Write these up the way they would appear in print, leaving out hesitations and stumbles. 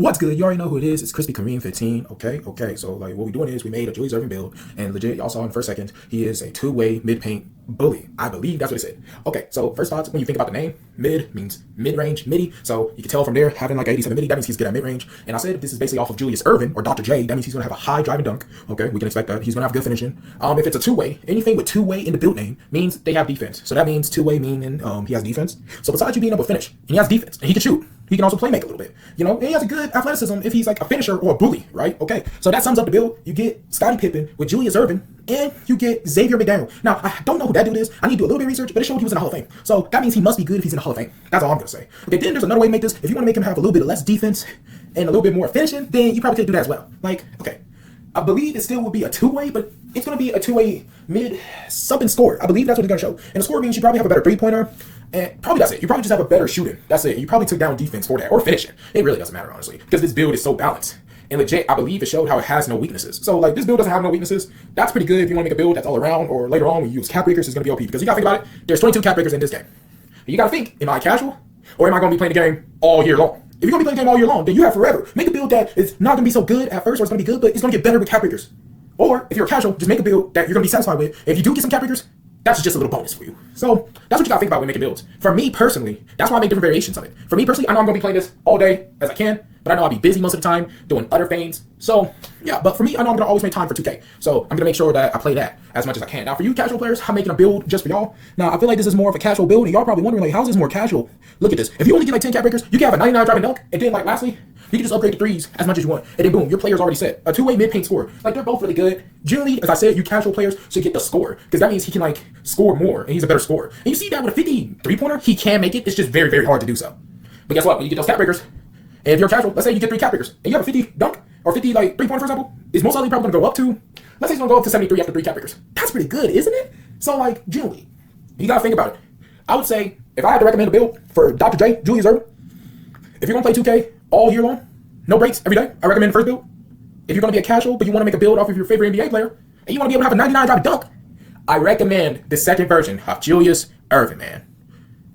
What's good? You already know who it is. It's Krispy Kreme 15. Okay. So like what we're doing is we made a Julius Erving build, and legit, y'all saw in the first second, he is a two-way mid-paint bully. I believe that's what it said. Okay, so first thoughts, when you think about the name, mid means mid-range, midi. So you can tell from there, having like 87 midi, that means he's good at mid-range. And I said if this is basically off of Julius Erving or Dr. J, that means he's gonna have a high drive and dunk. Okay, we can expect that. He's gonna have good finishing. If it's a two-way, anything with two-way in the build name means they have defense. So that means two-way meaning he has defense. So besides you being able to finish, and he has defense, and he can shoot. He can also play make a little bit, and he has a good athleticism if he's like a finisher or a bully, right? Okay, so that sums up the build. You get Scottie Pippen with Julius Erving, and you get Xavier McDaniel. Now, I don't know who that dude is. I need to do a little bit of research, but it showed he was in the Hall of Fame. So that means he must be good if he's in the Hall of Fame. That's all I'm gonna say. Okay, then there's another way to make this. If you want to make him have a little bit less defense and a little bit more finishing, then you probably could do that as well. Like, okay, I believe it still will be a two-way, but it's gonna be a two-way mid sub and score. I believe that's what it's gonna show. And the score means you probably have a better three-pointer. And probably that's it. You probably just have a better shooting. That's it. You probably took down defense for that. Or finishing. It really doesn't matter, honestly. Because this build is so balanced. And legit, I believe it showed how it has no weaknesses. So, like, this build doesn't have no weaknesses. That's pretty good if you want to make a build that's all around. Or later on, when you use cap breakers, it's going to be OP. Because you got to think about it. There's 22 cap breakers in this game. And you got to think, am I casual? Or am I going to be playing the game all year long? If you're going to be playing the game all year long, then you have forever. Make a build that is not going to be so good at first, or it's going to be good, but it's going to get better with cap breakers. Or, if you're casual, just make a build that you're going to be satisfied with. If you do get some cap breakers, that's just a little bonus for you. So that's what you gotta think about when making builds. For me personally, that's why I make different variations of it. For me personally, I know I'm gonna be playing this all day as I can, but I know I'll be busy most of the time doing other things. So yeah, but for me, I know I'm gonna always make time for 2K. So I'm gonna make sure that I play that as much as I can. Now for you casual players, I'm making a build just for y'all. Now I feel like this is more of a casual build, and y'all probably wondering like, how is this more casual? Look at this. If you only get like 10 cap breakers, you can have a 99 drive and dunk, and then like lastly, you can just upgrade to threes as much as you want. And then boom, your player's already set. A two-way mid-paint score. Like they're both really good. Generally, as I said, you casual players should get the score. Because that means he can like score more and he's a better scorer. And you see that with a 50 three-pointer, he can make it. It's just very, very hard to do so. But guess what? When you get those cap breakers, and if you're casual, let's say you get 3 cap breakers, and you have a 50 dunk or 50 like three-pointer, for example, is most likely probably gonna go up to, let's say he's gonna go up to 73 after 3 cap breakers. That's pretty good, isn't it? So like generally, you gotta think about it. I would say if I had to recommend a build for Dr. J, Julius Erving, if you're gonna play 2K all year long, no breaks every day, I recommend the first build. If you're going to be a casual, but you want to make a build off of your favorite NBA player, and you want to be able to have a 99 drive dunk, I recommend the second version of Julius Erving, man.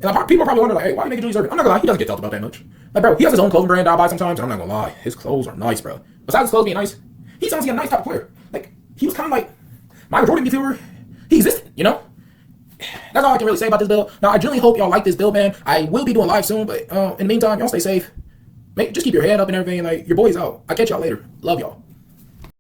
And people are probably wondering, like, hey, why are you making Julius Erving? I'm not going to lie, he doesn't get talked about that much. Like, bro, he has his own clothing brand I buy sometimes, and I'm not going to lie, his clothes are nice, bro. Besides his clothes being nice, he's honestly a nice type of player. Like, he was kind of like Michael Jordan midfielder. He existed, That's all I can really say about this build. Now, I generally hope y'all like this build, man. I will be doing live soon, but in the meantime, y'all stay safe. Just keep your head up and everything. Like, your boy's out. I'll catch y'all later. Love y'all.